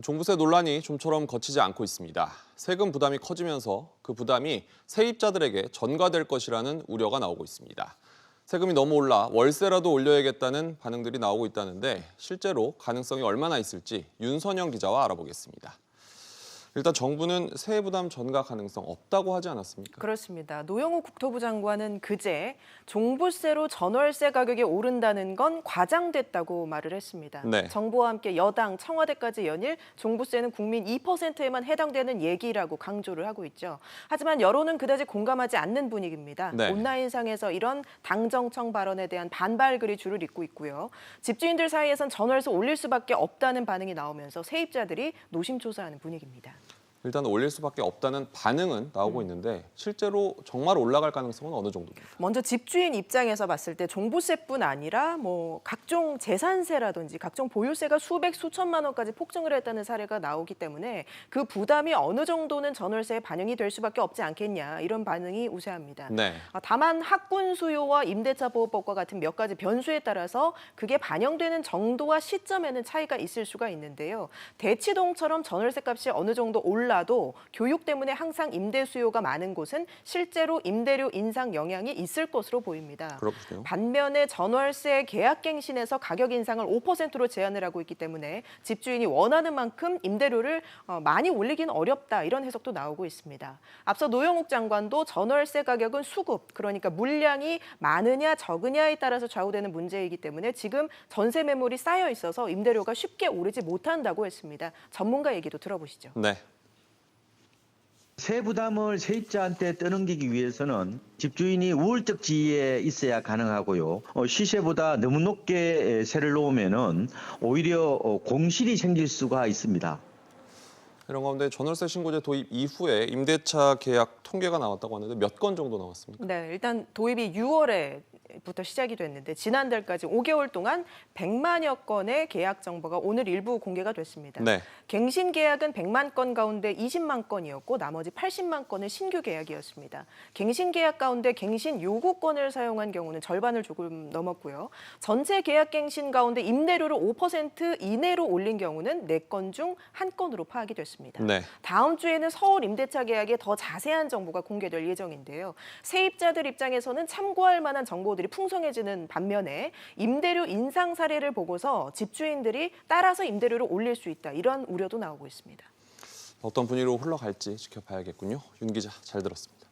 종부세 논란이 좀처럼 거치지 않고 있습니다. 세금 부담이 커지면서 그 부담이 세입자들에게 전가될 것이라는 우려가 나오고 있습니다. 세금이 너무 올라 월세라도 올려야겠다는 반응들이 나오고 있다는데 실제로 가능성이 얼마나 있을지 윤선영 기자와 알아보겠습니다. 일단 정부는 세액 부담 전가 가능성 없다고 하지 않았습니까? 그렇습니다. 노영우 국토부 장관은 그제 종부세로 전월세 가격이 오른다는 건 과장됐다고 말을 했습니다. 네. 정부와 함께 여당, 청와대까지 연일 종부세는 국민 2%에만 해당되는 얘기라고 강조를 하고 있죠. 하지만 여론은 그다지 공감하지 않는 분위기입니다. 네. 온라인상에서 이런 당정청 발언에 대한 반발글이 줄을 잇고 있고요. 집주인들 사이에선 전월세 올릴 수밖에 없다는 반응이 나오면서 세입자들이 노심초사하는 분위기입니다. 일단 올릴 수밖에 없다는 반응은 나오고 있는데 실제로 정말 올라갈 가능성은 어느 정도입니까? 먼저 집주인 입장에서 봤을 때 종부세뿐 아니라 각종 재산세라든지 각종 보유세가 수백 수천만 원까지 폭증을 했다는 사례가 나오기 때문에 그 부담이 어느 정도는 전월세에 반영이 될 수밖에 없지 않겠냐 이런 반응이 우세합니다. 네. 다만 학군 수요와 임대차 보호법과 같은 몇 가지 변수에 따라서 그게 반영되는 정도와 시점에는 차이가 있을 수가 있는데요. 대치동처럼 전월세 값이 어느 정도 올라도 교육 때문에 항상 임대 수요가 많은 곳은 실제로 임대료 인상 영향이 있을 것으로 보입니다. 그렇군요. 반면에 전월세 계약갱신에서 가격 인상을 5%로 제한을 하고 있기 때문에 집주인이 원하는 만큼 임대료를 많이 올리기는 어렵다 이런 해석도 나오고 있습니다. 앞서 노영욱 장관도 전월세 가격은 수급, 그러니까 물량이 많으냐 적으냐에 따라서 좌우되는 문제이기 때문에 지금 전세 매물이 쌓여 있어서 임대료가 쉽게 오르지 못한다고 했습니다. 전문가 얘기도 들어보시죠. 네. 세 부담을 세입자한테 떠넘기기 위해서는 집주인이 우월적 지위에 있어야 가능하고요. 시세보다 너무 높게 세를 놓으면은 오히려 공실이 생길 수가 있습니다. 이런 가운데 전월세 신고제 도입 이후에 임대차 계약 통계가 나왔다고 하는데 몇 건 정도 나왔습니까? 네, 일단 도입이 6월에부터 시작이 됐는데 지난달까지 5개월 동안 100만여 건의 계약 정보가 오늘 일부 공개가 됐습니다. 네. 갱신 계약은 100만 건 가운데 20만 건이었고 나머지 80만 건은 신규 계약이었습니다. 갱신 계약 가운데 갱신 요구권을 사용한 경우는 절반을 조금 넘었고요. 전체 계약 갱신 가운데 임대료를 5% 이내로 올린 경우는 4건 중 1건으로 파악이 됐습니다. 네. 다음 주에는 서울 임대차 계약에 더 자세한 정보가 공개될 예정인데요. 세입자들 입장에서는 참고할 만한 정보들이 풍성해지는 반면에 임대료 인상 사례를 보고서 집주인들이 따라서 임대료를 올릴 수 있다. 이런 우려도 나오고 있습니다. 어떤 분위기로 흘러갈지 지켜봐야겠군요. 윤 기자 잘 들었습니다.